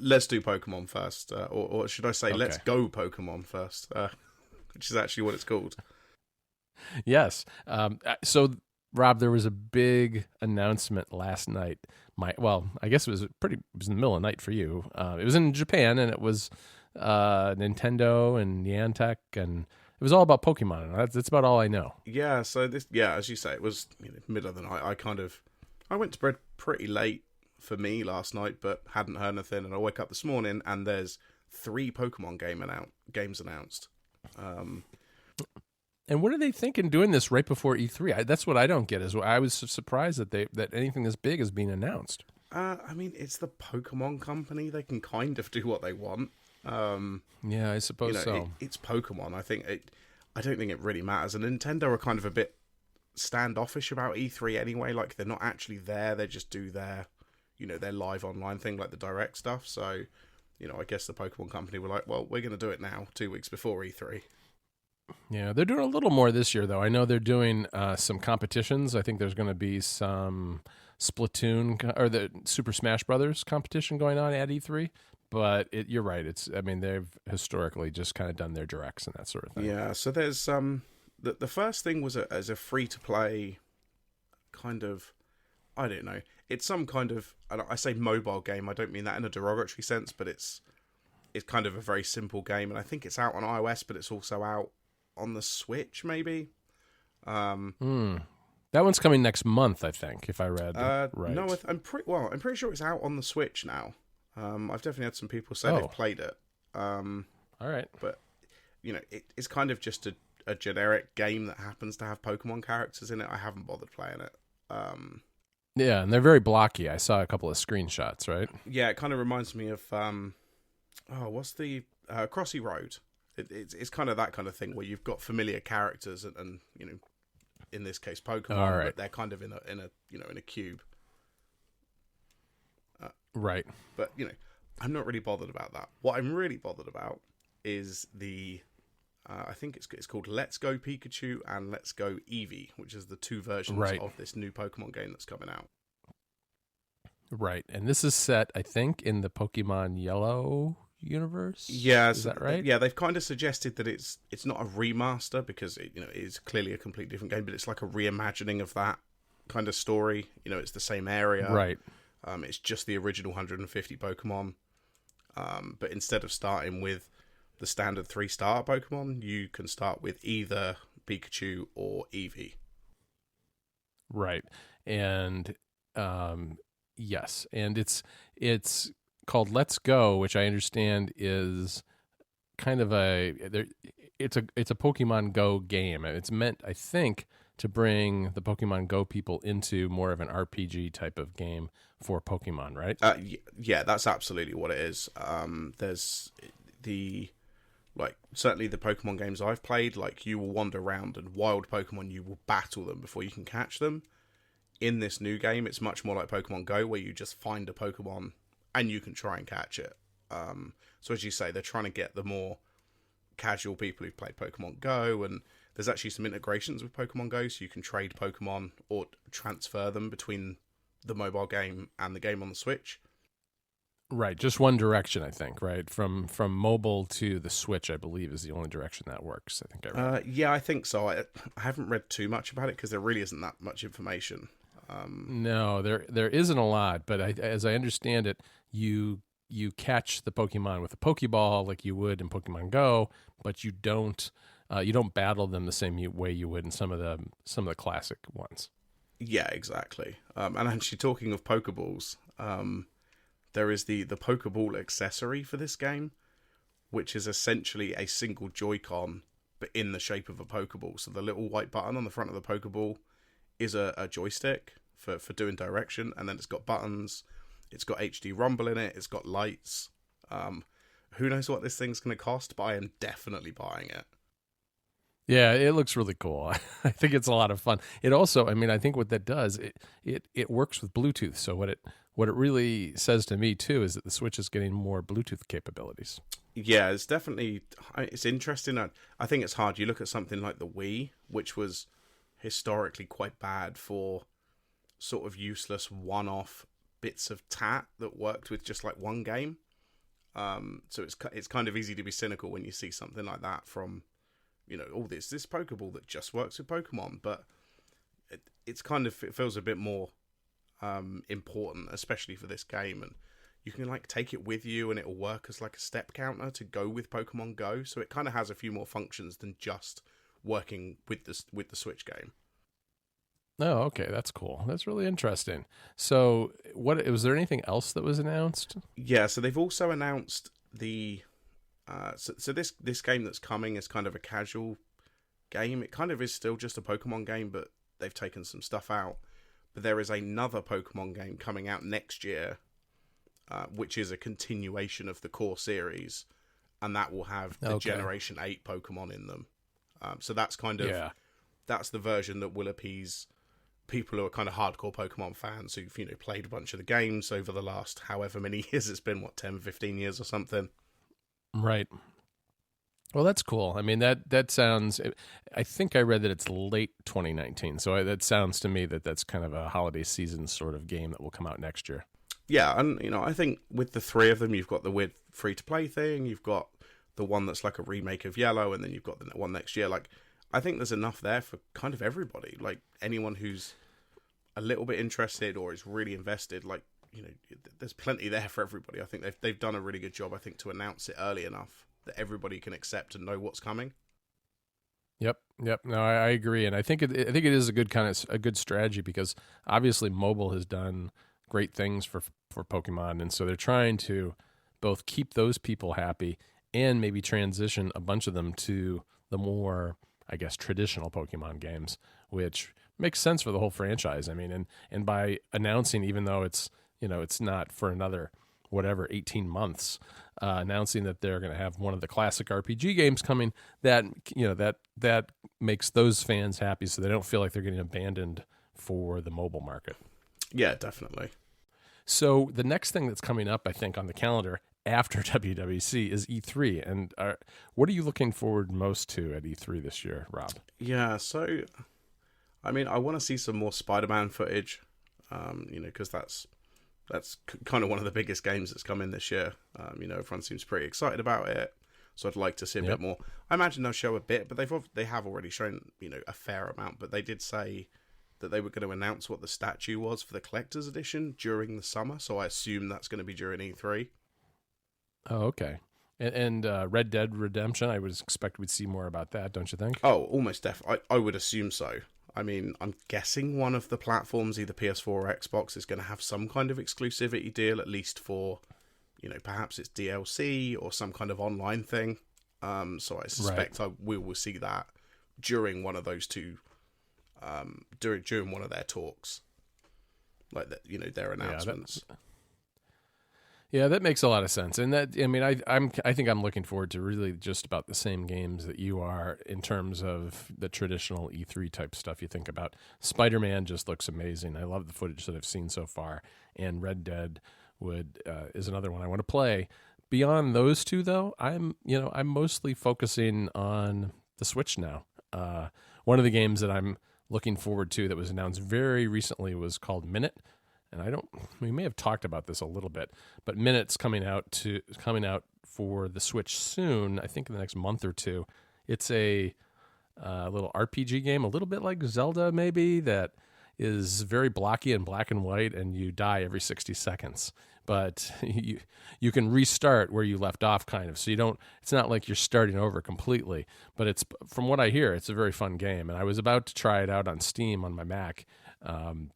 let's do Pokemon first, or should I say, let's Okay. go Pokemon first, which is actually what it's called. Yes. So, Rob, there was a big announcement last night. I guess it was in the middle of the night for you. It was in Japan, and it was Nintendo and Niantic, and it was all about Pokemon. And that's about all I know. Yeah, so as you say, it was middle of the night. I went to bed pretty late for me last night, but hadn't heard anything, and I woke up this morning and there's 3 Pokemon games announced. Um, And what are they thinking doing this right before E3? That's what I don't get. Is I was surprised that anything this big is being announced. I mean, it's the Pokemon company; they can kind of do what they want. Yeah, I suppose so. It's Pokemon. I don't think it really matters. And Nintendo are kind of a bit standoffish about E3 anyway. Like they're not actually there; they just do their live online thing, like the direct stuff. So, I guess the Pokemon company were like, well, we're going to do it now, 2 weeks before E3. Yeah, they're doing a little more this year, though. I know they're doing some competitions. I think there's going to be some or the Super Smash Brothers competition going on at E3. But you're right. They've historically just kind of done their directs and that sort of thing. Yeah, so there's the first thing was as a free to play kind of, I don't know. It's some kind of, I say mobile game. I don't mean that in a derogatory sense, but it's kind of a very simple game, and I think it's out on iOS, but it's also out on the Switch, maybe. That one's coming next month, I think, if I read right. No, I'm pretty sure it's out on the Switch now. I've definitely had some people say they've played it. All right. But it's kind of just a generic game that happens to have Pokemon characters in it. I haven't bothered playing it. Yeah, and they're very blocky. I saw a couple of screenshots, right? Yeah, it kind of reminds me of what's the Crossy Road? It's kind of that kind of thing where you've got familiar characters and in this case Pokemon, all right. but they're kind of in a cube. Right. But I'm not really bothered about that. What I'm really bothered about is the I think it's called Let's Go Pikachu and Let's Go Eevee, which is the 2 versions of this new Pokemon game that's coming out. Right, and this is set, I think, in the Pokemon Yellow universe. Yeah, is that right? Yeah, they've kind of suggested that it's not a remaster because it is clearly a completely different game, but it's like a reimagining of that kind of story. It's the same area, right? It's just the original 150 Pokemon, but instead of starting with the standard 3 starter Pokemon, you can start with either Pikachu or Eevee. Right, and yes, and it's called Let's Go, which I understand is kind of it's a Pokemon Go game. It's meant, I think, to bring the Pokemon Go people into more of an RPG type of game for Pokemon, right? Yeah, that's absolutely what it is. There's certainly the Pokemon games I've played, like you will wander around and wild Pokemon, you will battle them before you can catch them. In this new game, it's much more like Pokemon Go, where you just find a Pokemon and you can try and catch it. So as you say, they're trying to get the more casual people who've played Pokemon Go, and there's actually some integrations with Pokemon Go, so you can trade Pokemon or transfer them between the mobile game and the game on the Switch. Right, just one direction, I think. Right, from mobile to the Switch, I believe, is the only direction that works. I think I read. Yeah, I think so. I haven't read too much about it because there really isn't that much information. No, there isn't a lot, but as I understand it, you catch the Pokemon with a Pokeball like you would in Pokemon Go, but you don't battle them the same way you would in some of the classic ones. Yeah, exactly. And actually, talking of Pokeballs, there is the Pokeball accessory for this game, which is essentially a single Joy-Con, but in the shape of a Pokeball. So the little white button on the front of the Pokeball is a joystick for doing direction, and then it's got buttons, it's got HD rumble in it, it's got lights. Who knows what this thing's going to cost, but I am definitely buying it. Yeah, it looks really cool. I think it's a lot of fun. It also, I think what that does, it works with Bluetooth. So what it really says to me too is that the Switch is getting more Bluetooth capabilities. Yeah, it's interesting. I think it's hard. You look at something like the Wii, which was historically quite bad for sort of useless one-off bits of tat that worked with just like one game. So it's kind of easy to be cynical when you see something like that from, this Pokeball that just works with Pokemon, but it feels a bit more important, especially for this game, and you can like take it with you and it'll work as like a step counter to go with Pokemon Go, so it kind of has a few more functions than just working with the Switch game. Oh, okay, that's cool. That's really interesting. So, what was there anything else that was announced? Yeah, so they've also announced the so this game that's coming is kind of a casual game. It kind of is still just a Pokemon game, but they've taken some stuff out. But there is another Pokemon game coming out next year, which is a continuation of the core series, and that will have the Generation 8 Pokemon in them. So that's kind of that's the version that will appease people who are kind of hardcore Pokemon fans who've played a bunch of the games over the last however many years it's been, 10, 15 years or something. Right. Well, that's cool. I mean, that sounds. I think I read that it's late 2019, so that sounds to me that's kind of a holiday season sort of game that will come out next year. Yeah, and I think with the three of them, you've got the weird free-to-play thing, you've got the one that's like a remake of Yellow, and then you've got the one next year. Like, I think there's enough there for kind of everybody. Like, anyone who's a little bit interested or is really invested, like, there's plenty there for everybody. I think they've done a really good job, I think, to announce it early enough that everybody can accept and know what's coming. Yep. No, I agree, and I think it is a good strategy, because obviously mobile has done great things for Pokemon, and so they're trying to both keep those people happy and maybe transition a bunch of them to the more, I guess, traditional Pokemon games, which makes sense for the whole franchise. I mean, and by announcing, even though it's not for another 18 months, announcing that they're going to have one of the classic RPG games coming, that makes those fans happy, so they don't feel like they're getting abandoned for the mobile market. Yeah, definitely. So the next thing that's coming up, I think, on the calendar after WWDC is E3. And what are you looking forward most to at E3 this year, Rob? Yeah, so, I mean, I want to see some more Spider-Man footage, because that's kind of one of the biggest games that's come in this year. Everyone seems pretty excited about it, so I'd like to see a bit more. I imagine they'll show a bit, but they have already shown, a fair amount, but they did say that they were going to announce what the statue was for the collector's edition during the summer, so I assume that's going to be during E3. Oh, okay. And Red Dead Redemption, I would expect we'd see more about that, don't you think? Oh, almost definitely. I would assume so. I mean, I'm guessing one of the platforms, either PS4 or Xbox, is going to have some kind of exclusivity deal, at least for, perhaps it's DLC or some kind of online thing. So I suspect we will see that during one of those two, during one of their talks, like that, their announcements. Yeah, that makes a lot of sense, and that, I mean, I think I'm looking forward to really just about the same games that you are in terms of the traditional E3 type stuff. You think about Spider-Man, just looks amazing. I love the footage that I've seen so far, and Red Dead is another one I want to play. Beyond those two, though, I'm mostly focusing on the Switch now. One of the games that I'm looking forward to that was announced very recently was called Minute. And we may have talked about this a little bit, but Minute's coming out for the Switch soon, I think in the next month or two. It's a little RPG game, a little bit like Zelda maybe, that is very blocky and black and white, and you die every 60 seconds. But you can restart where you left off, kind of. So it's not like you're starting over completely, but from what I hear, it's a very fun game. And I was about to try it out on Steam on my Mac,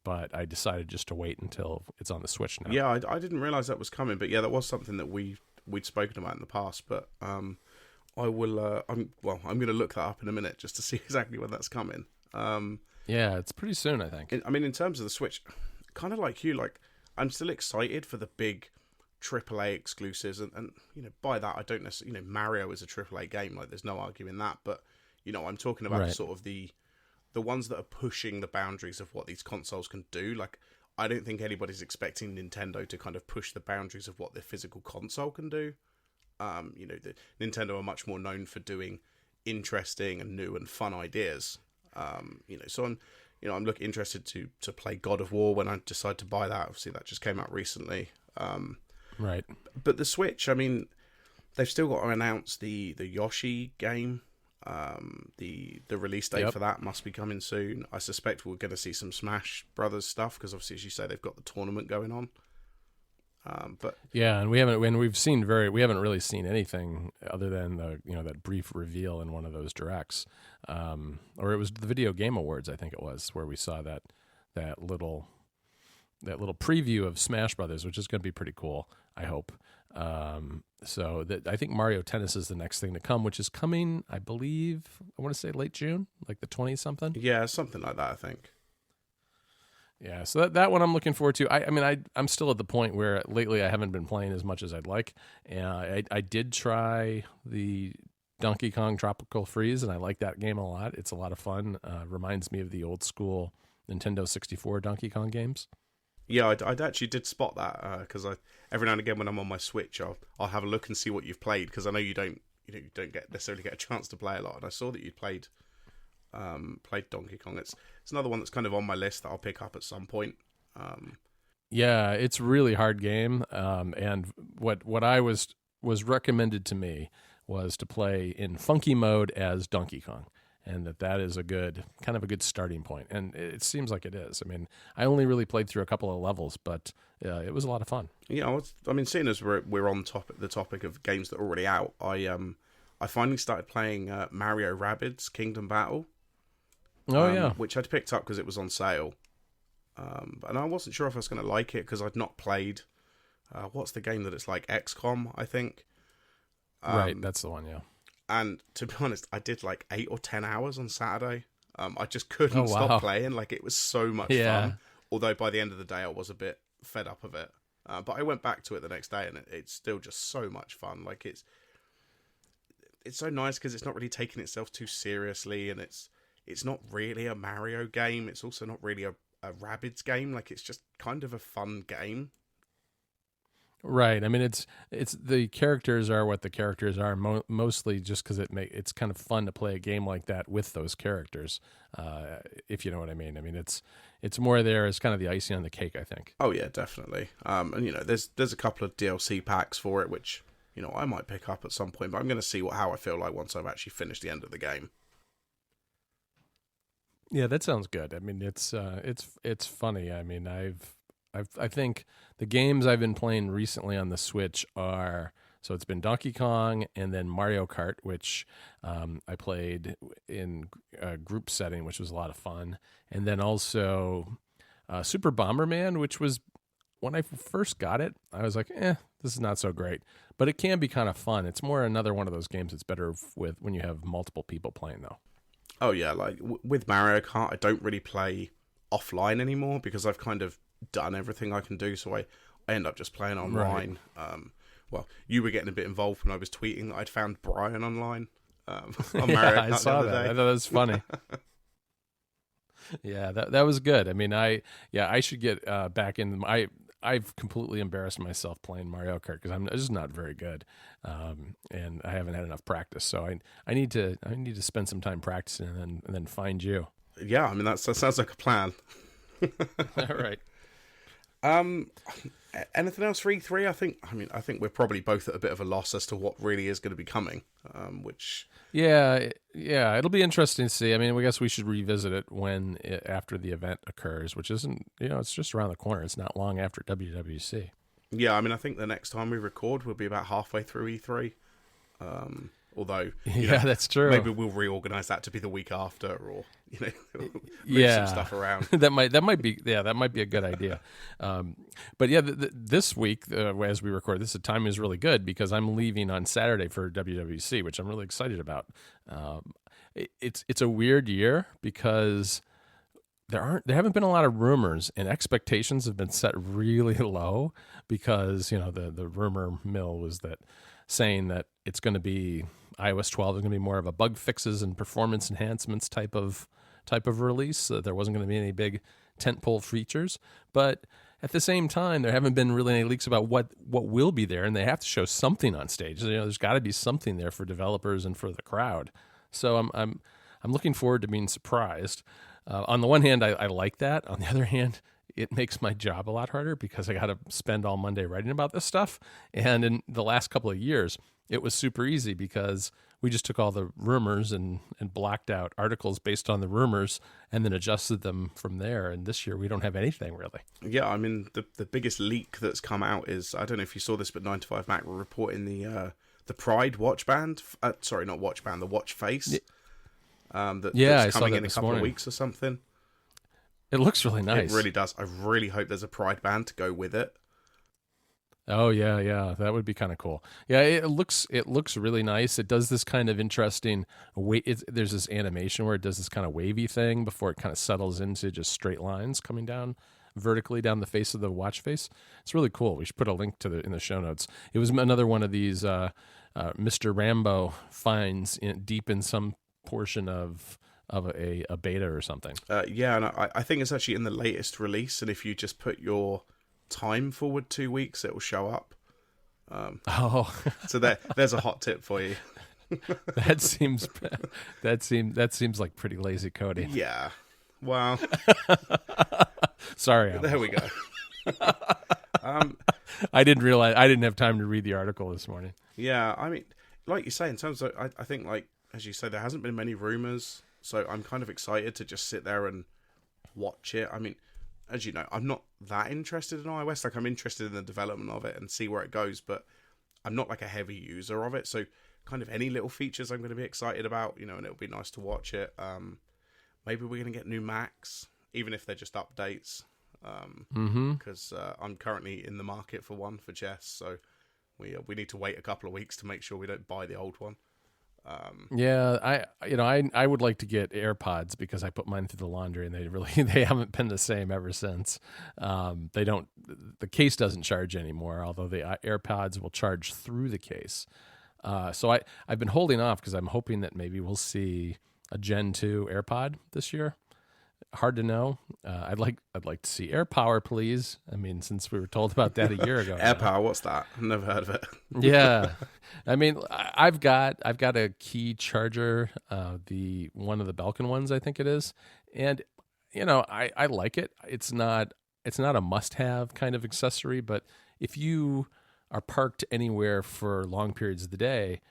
but I decided just to wait until it's on the Switch now. Yeah, I didn't realize that was coming, but yeah, that was something that we'd spoken about in the past. But I will. I'm going to look that up in a minute just to see exactly when that's coming. Yeah, it's pretty soon, I think. I mean, in terms of the Switch, kind of like you, like I'm still excited for the big AAA exclusives, and by that I don't necessarily, Mario is a AAA game, like there's no arguing that, but I'm talking about sort of the ones that are pushing the boundaries of what these consoles can do. Like, I don't think anybody's expecting Nintendo to kind of push the boundaries of what their physical console can do. The Nintendo are much more known for doing interesting and new and fun ideas. So I'm interested to play God of War when I decide to buy that. Obviously, that just came out recently. Right. But the Switch, I mean, they've still got to announce the Yoshi game. The release date for that must be coming soon. I suspect we're going to see some Smash Brothers stuff because obviously, as you say, they've got the tournament going on. But yeah, and we haven't really seen anything other than that brief reveal in one of those directs, or it was the Video Game Awards, I think it was, where we saw that little preview of Smash Brothers, which is going to be pretty cool, I hope. So I think Mario Tennis is the next thing to come, which is coming, I believe, I want to say late June, like the 20-something. Yeah, something like that, I think. Yeah, so that one I'm looking forward to. I'm still at the point where lately I haven't been playing as much as I'd like. And I did try the Donkey Kong Tropical Freeze, and I like that game a lot. It's a lot of fun. Reminds me of the old school Nintendo 64 Donkey Kong games. Yeah, I actually did spot that because every now and again when I'm on my Switch, I'll have a look and see what you've played because I know you don't necessarily get a chance to play a lot, and I saw that you'd played Donkey Kong. It's another one that's kind of on my list that I'll pick up at some point. Yeah, it's a really hard game, and what I was recommended to me was to play in funky mode as Donkey Kong, and that is a good starting point, and it seems like it is. I mean, I only really played through a couple of levels, but it was a lot of fun. Yeah, seeing as we're on the topic of games that are already out, I finally started playing Mario Rabbids Kingdom Battle. Which I'd picked up because it was on sale, and I wasn't sure if I was going to like it because I'd not played. What's the game that it's like? XCOM, I think. Right, that's the one. Yeah. And to be honest, I did like 8 or 10 hours on Saturday. I just couldn't stop playing. Like it was so much fun. Although by the end of the day, I was a bit fed up of it. But I went back to it the next day, and it's still just so much fun. Like it's so nice because it's not really taking itself too seriously, and it's not really a Mario game. It's also not really a Rabbids game. Like, it's just kind of a fun game. Right. I mean, it's the characters are what the characters are, mostly just because it's kind of fun to play a game like that with those characters, if you know what I mean. I mean, it's more there as kind of the icing on the cake, I think. Oh, yeah, definitely. And, there's a couple of DLC packs for it, which, I might pick up at some point, but I'm going to see how I feel like once I've actually finished the end of the game. Yeah, that sounds good. I mean, it's funny. I mean, I think the games I've been playing recently on the Switch so it's been Donkey Kong and then Mario Kart, which I played in a group setting, which was a lot of fun, and then also Super Bomberman, which was when I first got it, I was like, this is not so great, but it can be kind of fun. It's more another one of those games that's better with when you have multiple people playing, though. Oh, yeah, like with Mario Kart, I don't really play offline anymore because I've kind of done everything I can do, so I end up just playing online. Right. Well, you were getting a bit involved when I was tweeting that I'd found Brian online on Mario Kart. I saw that. I thought that was funny. Yeah, that was good. I mean, I should get back in. I've completely embarrassed myself playing Mario Kart because I'm just not very good, and I haven't had enough practice. So I need to spend some time practicing and then find you. Yeah, I mean that sounds like a plan. All right. Anything else for E3? I think we're probably both at a bit of a loss as to what really is going to be coming. Yeah, it'll be interesting to see. I mean, I guess we should revisit it after the event occurs, which isn't, it's just around the corner. It's not long after WWDC. Yeah, I mean, I think the next time we record will be about halfway through E3. Although, that's true. Maybe we'll reorganize that to be the week after, or move some stuff around. that might be a good idea. But yeah, this week as we record this, the time is really good because I'm leaving on Saturday for WWDC, which I'm really excited about. It's a weird year because there haven't been a lot of rumors, and expectations have been set really low because the rumor mill was saying that it's going to be iOS 12 is going to be more of a bug fixes and performance enhancements type of release. So there wasn't going to be any big tentpole features, but at the same time, there haven't been really any leaks about what will be there, and they have to show something on stage. There's got to be something there for developers and for the crowd. So I'm looking forward to being surprised. On the one hand, I like that. On the other hand, it makes my job a lot harder because I got to spend all Monday writing about this stuff. And in the last couple of years, it was super easy because we just took all the rumors and blocked out articles based on the rumors and then adjusted them from there. And this year we don't have anything really. Yeah, I mean, the biggest leak that's come out is, I don't know if you saw this, but 9to5Mac were reporting the Pride watch band. Sorry, not watch band, the watch face. That's coming in a couple of weeks or something. It looks really nice. It really does. I really hope there's a Pride band to go with it. Oh yeah, that would be kind of cool. Yeah, it looks really nice. It does this kind of interesting there's this animation where it does this kind of wavy thing before it kind of settles into just straight lines coming down vertically down the face of the watch face. It's really cool. We should put a link to in the show notes. It was another one of these Mr. Rambo finds deep in some portion of a beta or something. Yeah, and I think it's actually in the latest release, and if you just put your time forward 2 weeks, it will show up. So there's a hot tip for you. that seems like pretty lazy coding. Yeah. Well, sorry. There we go. I didn't have time to read the article this morning. Yeah, I mean, like you say, in terms of, I think, like, as you say, there hasn't been many rumors, so I'm kind of excited to just sit there and watch it. I mean, as you know, I'm not that interested in iOS. Like, I'm interested in the development of it and see where it goes, but I'm not like a heavy user of it. So kind of any little features I'm going to be excited about, and it'll be nice to watch it. Maybe we're going to get new Macs, even if they're just updates. Because I'm currently in the market for one for chess, so we need to wait a couple of weeks to make sure we don't buy the old one. I would like to get AirPods because I put mine through the laundry and they haven't been the same ever since. The case doesn't charge anymore, although the AirPods will charge through the case. So I've been holding off because I'm hoping that maybe we'll see a Gen 2 AirPod this year. Hard to know. I'd like to see AirPower, please. I mean, since we were told about that a year ago. AirPower, what's that? I've never heard of it. Yeah, I mean, I've got a key charger, the one of the Belkin ones, I think it is, and I like it. It's not a must-have kind of accessory, but if you are parked anywhere for long periods of the day,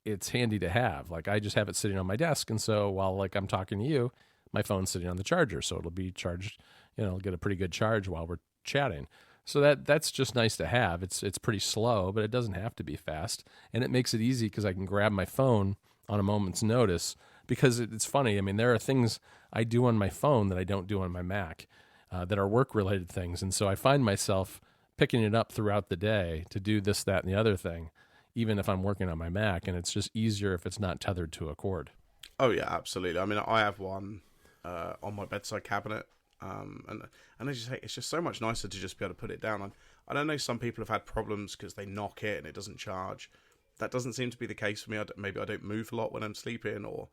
it's handy to have. Like, I just have it sitting on my desk, and so while I'm talking to you, my phone's sitting on the charger, so it'll be charged. It'll get a pretty good charge while we're chatting. So that's just nice to have. It's pretty slow, but it doesn't have to be fast, and it makes it easy because I can grab my phone on a moment's notice. Because it's funny. I mean, there are things I do on my phone that I don't do on my Mac that are work-related things, and so I find myself picking it up throughout the day to do this, that, and the other thing, even if I'm working on my Mac, and it's just easier if it's not tethered to a cord. Oh yeah, absolutely. I mean, I have one on my bedside cabinet, and as you say, it's just so much nicer to just be able to put it down. I don't know, some people have had problems because they knock it and it doesn't charge. That doesn't seem to be the case for me. Maybe I don't move a lot when I'm sleeping, or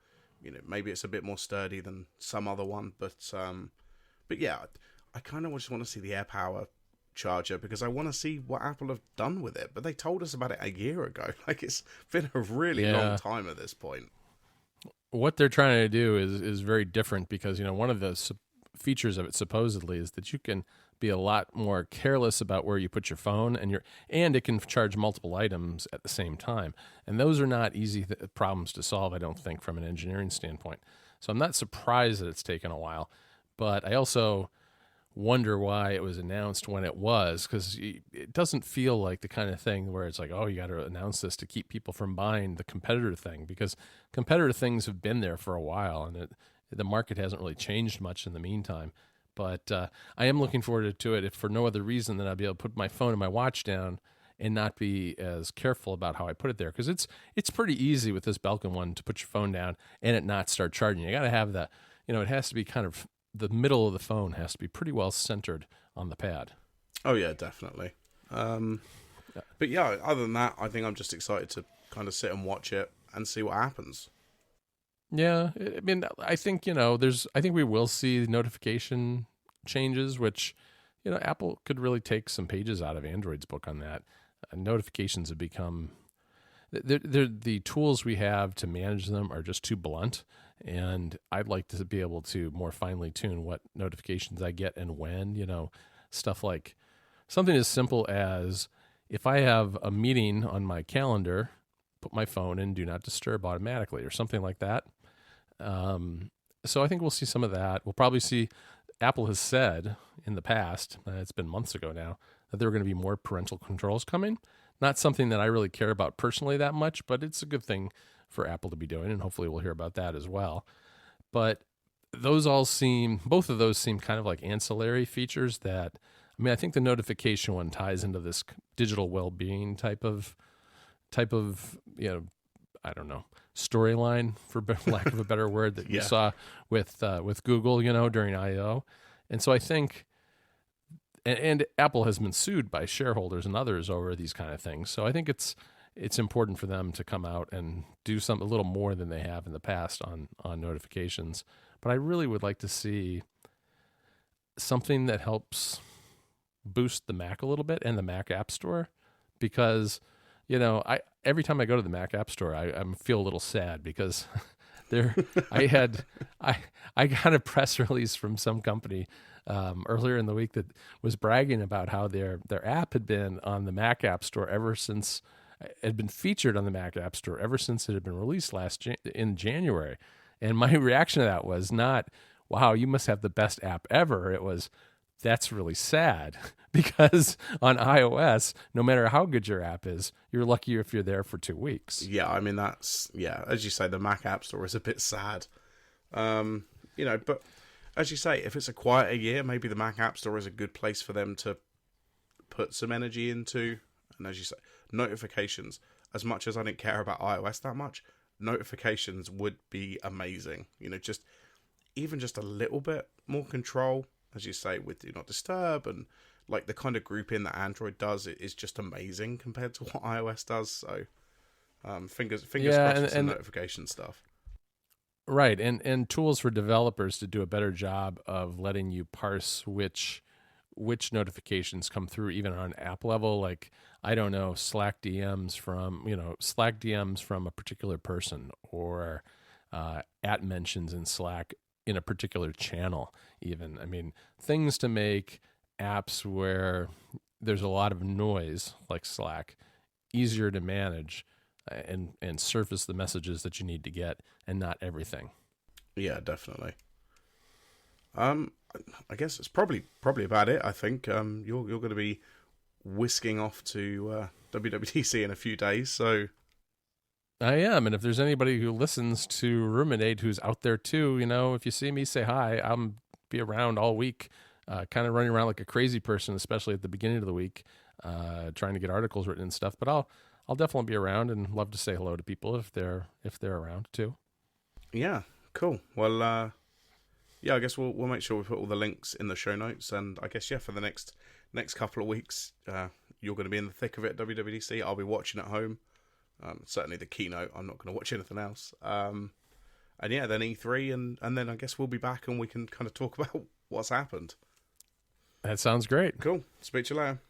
maybe it's a bit more sturdy than some other one. But yeah, I kind of just want to see the AirPower charger because I want to see what Apple have done with it. But they told us about it a year ago. Like, it's been a really long time at this point. What they're trying to do is very different because, one of the features of it supposedly is that you can be a lot more careless about where you put your phone and it can charge multiple items at the same time. And those are not easy problems to solve, I don't think, from an engineering standpoint. So I'm not surprised that it's taken a while, but I also wonder why it was announced when it was, because it doesn't feel like the kind of thing where it's like, oh, you got to announce this to keep people from buying the competitor thing, because competitor things have been there for a while and the market hasn't really changed much in the meantime. But I am looking forward to it, if for no other reason than I'll be able to put my phone and my watch down and not be as careful about how I put it there, because it's pretty easy with this Belkin one to put your phone down and it not start charging. You got to have that, it has to be kind of, the middle of the phone has to be pretty well centered on the pad. Oh yeah, definitely. But yeah, other than that, I think I'm just excited to kind of sit and watch it and see what happens. Yeah, I mean, I think I think we will see notification changes, which Apple could really take some pages out of Android's book on that. Notifications have become the tools we have to manage them are just too blunt. And I'd like to be able to more finely tune what notifications I get and when, stuff like something as simple as if I have a meeting on my calendar, put my phone in do not disturb automatically or something like that. So I think we'll see some of that. We'll probably see, Apple has said in the past, it's been months ago now, that there are going to be more parental controls coming. Not something that I really care about personally that much, but it's a good thing for Apple to be doing, and hopefully we'll hear about that as well. But both of those seem kind of like ancillary features that, I think the notification one ties into this digital well-being type of, I don't know, storyline, for lack of a better word, that you saw with Google, during I/O. And so I think, and Apple has been sued by shareholders and others over these kind of things. So I think it's important for them to come out and do a little more than they have in the past on notifications. But I really would like to see something that helps boost the Mac a little bit and the Mac App Store, because every time I go to the Mac App Store, I feel a little sad because I got a press release from some company earlier in the week that was bragging about how their app had been on the Mac App Store had been featured on the Mac App Store ever since it had been released in January. And my reaction to that was not, wow, you must have the best app ever. It was, that's really sad, because on iOS, no matter how good your app is, you're lucky if you're there for 2 weeks. Yeah, as you say, the Mac App Store is a bit sad. But as you say, if it's a quieter year, maybe the Mac App Store is a good place for them to put some energy into. And as you say, notifications, as much as I didn't care about iOS that much, notifications would be amazing. Just a little bit more control, as you say, with Do Not Disturb, and like the kind of grouping that Android does, it is just amazing compared to what iOS does. So fingers crossed for some notification stuff. Right, and tools for developers to do a better job of letting you parse which notifications come through, even on an app level. Like, I don't know, Slack DMs from a particular person, or at mentions in Slack in a particular channel, even. Things to make apps where there's a lot of noise, like Slack, easier to manage and surface the messages that you need to get, and not everything. Yeah, definitely. I guess it's probably about it. I think you're going to be whisking off to WWDC in a few days, so I am, and if there's anybody who listens to Ruminate who's out there too, if you see me, say hi. I'll be around all week, kind of running around like a crazy person, especially at the beginning of the week, trying to get articles written and stuff. But I'll definitely be around, and love to say hello to people if they're around too. Yeah, cool. Well, I guess we'll make sure we put all the links in the show notes, and I guess for the next couple of weeks, you're going to be in the thick of it at WWDC. I'll be watching at home. Certainly the keynote. I'm not going to watch anything else. Then E3, and then I guess we'll be back and we can kind of talk about what's happened. That sounds great. Cool. Speak to you later.